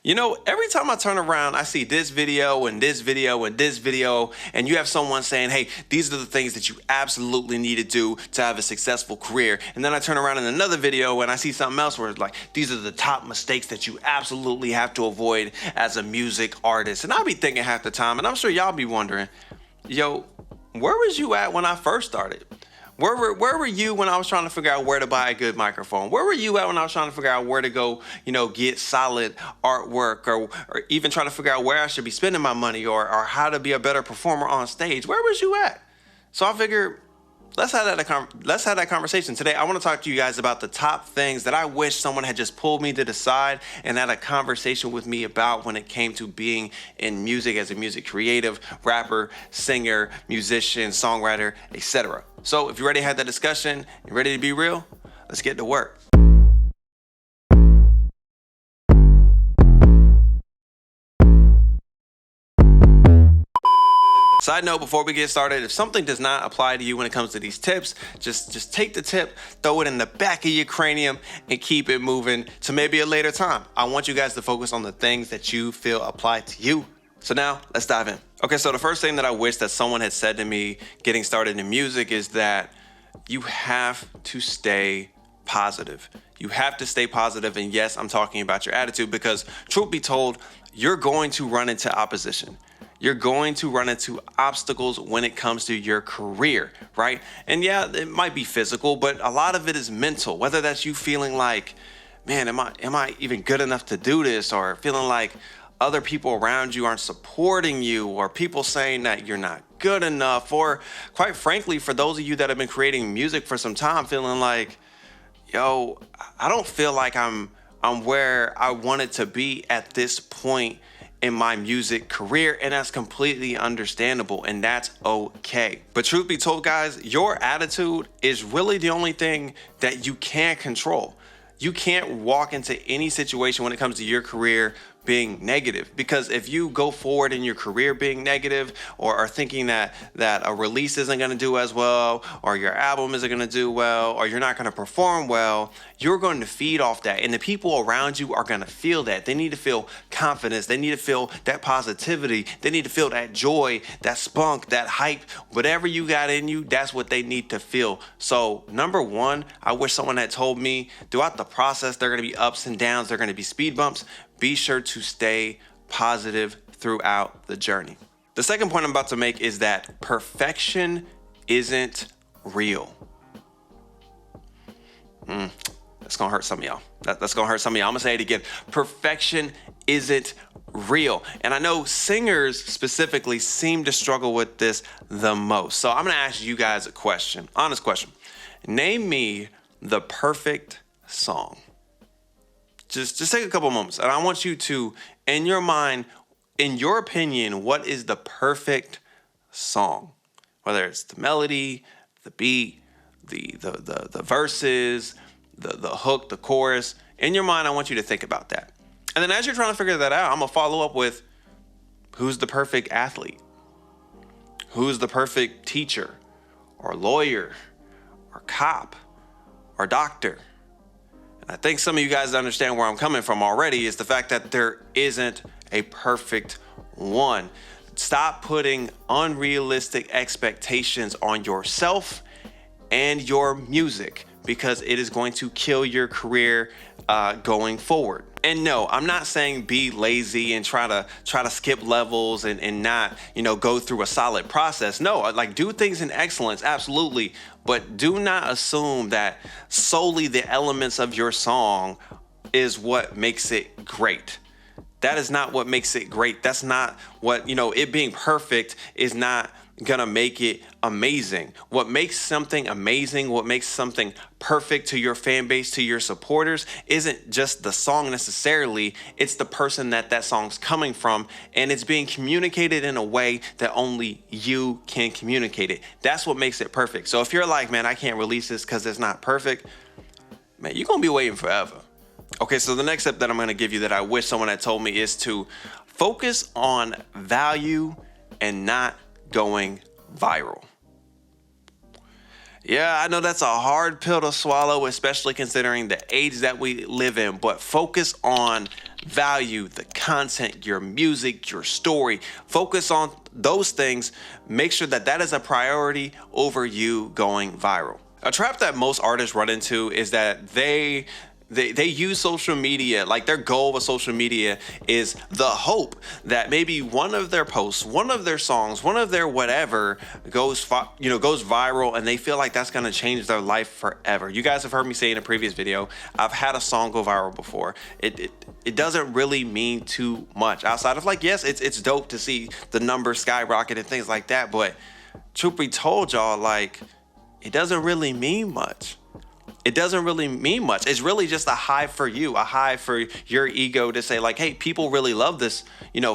You know, every time I turn around, I see this video and this video and this video, and you have someone saying, hey, these are the things that you absolutely need to do to have a successful career. And then I turn around in another video and I see something else where it's like, these are the top mistakes that you absolutely have to avoid as a music artist. And I'll be thinking half the time, and I'm sure y'all be wondering, yo, where was you at when I first started? Where were you when I was trying to figure out where to buy a good microphone? Where were you at when I was trying to figure out where to go, get solid artwork or even trying to figure out where I should be spending my money or how to be a better performer on stage? Where was you at? So I figured let's have that conversation. Today, I want to talk to you guys about the top things that I wish someone had just pulled me to the side and had a conversation with me about when it came to being in music as a music creative, rapper, singer, musician, songwriter, etc. So if you're ready to have that discussion and ready to be real, let's get to work. Side note, before we get started, if something does not apply to you when it comes to these tips, just take the tip, throw it in the back of your cranium, and keep it moving to maybe a later time. I want you guys to focus on the things that you feel apply to you. So now, let's dive in. Okay, so the first thing that I wish that someone had said to me getting started in music is that you have to stay positive. You have to stay positive, and yes, I'm talking about your attitude because truth be told, you're going to run into opposition. You're going to run into obstacles when it comes to your career, right? And yeah, it might be physical, but a lot of it is mental. Whether that's you feeling like, man, am I even good enough to do this? Or feeling like other people around you aren't supporting you, or people saying that you're not good enough, or quite frankly, for those of you that have been creating music for some time, feeling like, yo, I don't feel like I'm where I wanted to be at this point in my music career, and that's completely understandable, and that's okay. But truth be told, guys, your attitude is really the only thing that you can control. You can't walk into any situation when it comes to your career being negative, because if you go forward in your career being negative or are thinking that a release isn't going to do as well, or your album isn't going to do well, or you're not going to perform well, you're going to feed off that, and the people around you are going to feel that. They need to feel confidence, they need to feel that positivity, they need to feel that joy, that spunk, that hype, whatever you got in you, that's what they need to feel. So number one, I wish someone had told me throughout the process, there are going to be ups and downs, there are going to be speed bumps. Be sure to stay positive throughout the journey. The second point I'm about to make is that perfection isn't real. That's gonna hurt some of y'all. That's gonna hurt some of y'all. I'm gonna say it again. Perfection isn't real. And I know singers specifically seem to struggle with this the most. So I'm gonna ask you guys a question, honest question. Name me the perfect song. Just take a couple moments, and I want you to, in your mind, in your opinion, what is the perfect song? Whether it's the melody, the beat, the verses, the hook, the chorus. In your mind, I want you to think about that. And then as you're trying to figure that out, I'm gonna follow up with who's the perfect athlete? Who's the perfect teacher or lawyer or cop or doctor? I think some of you guys understand where I'm coming from already, is the fact that there isn't a perfect one. Stop putting unrealistic expectations on yourself and your music, because it is going to kill your career going forward. And no, I'm not saying be lazy and try to skip levels and not, go through a solid process. No, like do things in excellence, absolutely. But do not assume that solely the elements of your song is what makes it great. That is not what makes it great. That's not what, it being perfect is not gonna make it amazing. What makes something amazing, what makes something perfect to your fan base, to your supporters, isn't just the song necessarily, it's the person that song's coming from, and it's being communicated in a way that only you can communicate it. That's what makes it perfect. So if you're like, man, I can't release this because it's not perfect, man, you're gonna be waiting forever. Okay, so the next step that I'm gonna give you that I wish someone had told me is to focus on value and not going viral. Yeah, I know that's a hard pill to swallow, especially considering the age that we live in, but focus on value the content, your music, your story. Focus on those things. Make sure that that is a priority over you going viral. A trap that most artists run into is that they use social media, like their goal with social media is the hope that maybe one of their posts, one of their songs, one of their whatever goes viral, and they feel like that's going to change their life forever. You guys have heard me say in a previous video, I've had a song go viral before. It doesn't really mean too much outside of like, yes, it's dope to see the numbers skyrocket and things like that, but truth be told, y'all, like, it doesn't really mean much. It doesn't really mean much. It's really just a high for you, a high for your ego to say like, hey, people really love this,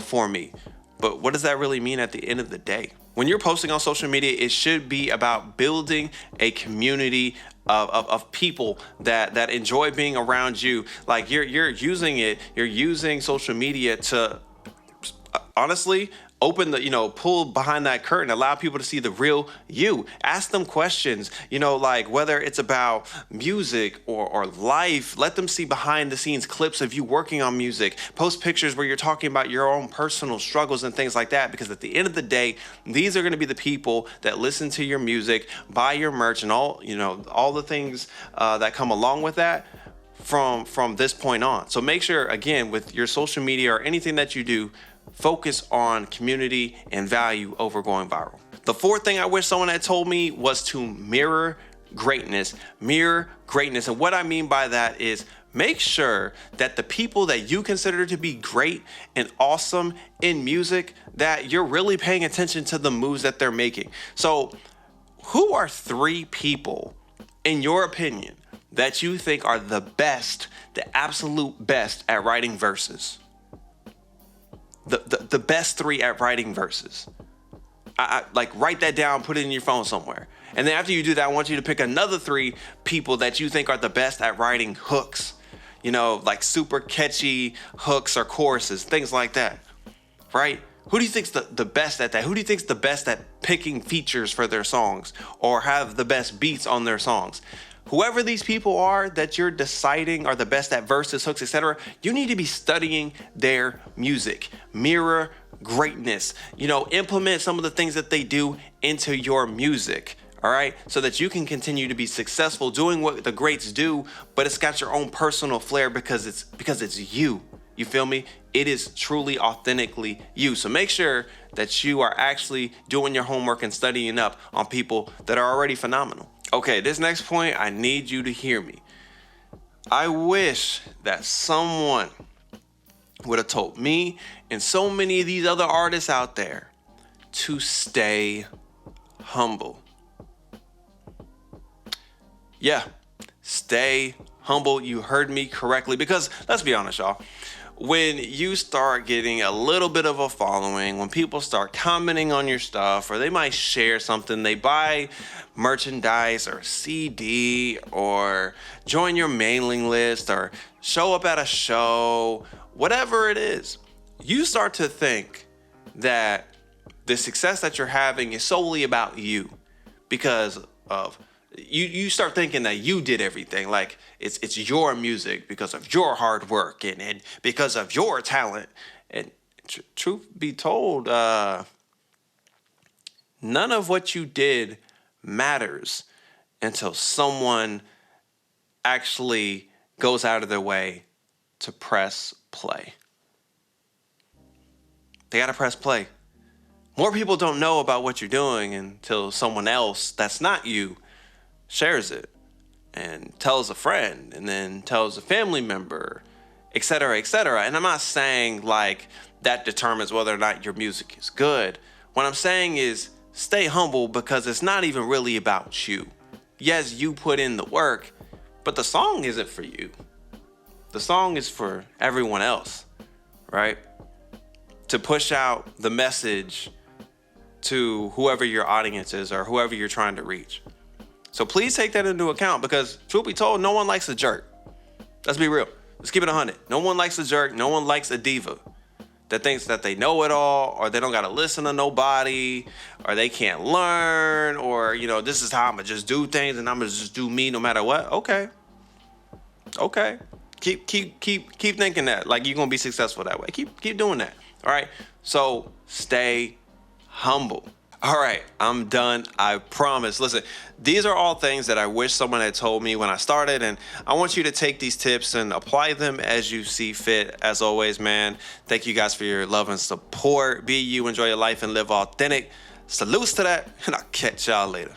for me. But what does that really mean at the end of the day? When you're posting on social media, it should be about building a community of people that enjoy being around you. Like you're using social media to honestly open pull behind that curtain, allow people to see the real you. Ask them questions, like whether it's about music or life. Let them see behind the scenes clips of you working on music. Post pictures where you're talking about your own personal struggles and things like that, because at the end of the day, these are going to be the people that listen to your music, buy your merch, and all the things that come along with that from this point on. So make sure, again, with your social media or anything that you do, focus on community and value over going viral. The fourth thing I wish someone had told me was to mirror greatness. Mirror greatness. And what I mean by that is make sure that the people that you consider to be great and awesome in music, that you're really paying attention to the moves that they're making. So who are 3 people, in your opinion, that you think are the best, the absolute best at writing verses? The best 3 at writing verses. I like write that down, put it in your phone somewhere. And then after you do that, I want you to pick another 3 people that you think are the best at writing hooks. Like super catchy hooks or choruses, things like that. Right? Who do you think's the best at that? Who do you think's the best at picking features for their songs or have the best beats on their songs? Whoever these people are that you're deciding are the best at verses, hooks, etc., you need to be studying their music. Mirror greatness. Implement some of the things that they do into your music. All right, so that you can continue to be successful doing what the greats do, but it's got your own personal flair because it's you. You feel me? It is truly authentically you. So make sure that you are actually doing your homework and studying up on people that are already phenomenal. Okay, this next point, I need you to hear me. I wish that someone would have told me and so many of these other artists out there to stay humble. Yeah, stay humble. You heard me correctly, because let's be honest, y'all. When you start getting a little bit of a following, when people start commenting on your stuff, or they might share something, they buy merchandise or CD or join your mailing list or show up at a show, whatever it is, you start to think that the success that you're having is solely about you because of you start thinking that you did everything, like it's your music because of your hard work and because of your talent. And truth be told, none of what you did matters until someone actually goes out of their way to press play. They gotta press play. More people don't know about what you're doing until someone else that's not you shares it and tells a friend and then tells a family member, etc., etc. And I'm not saying like that determines whether or not your music is good. What I'm saying is stay humble, because it's not even really about you. Yes, you put in the work, but the song isn't for you. The song is for everyone else, right? To push out the message to whoever your audience is or whoever you're trying to reach. So please take that into account, because truth be told, no one likes a jerk. Let's be real. Let's keep it 100. No one likes a jerk. No one likes a diva that thinks that they know it all, or they don't got to listen to nobody, or they can't learn, or, this is how I'm going to just do things and I'm going to just do me no matter what. Okay. Keep thinking that. Like, you're gonna be successful that way. Keep doing that. All right. So stay humble. All right, I'm done. I promise. Listen, these are all things that I wish someone had told me when I started, and I want you to take these tips and apply them as you see fit. As always, man, thank you guys for your love and support. Be you, enjoy your life, and live authentic. Salutes to that, and I'll catch y'all later.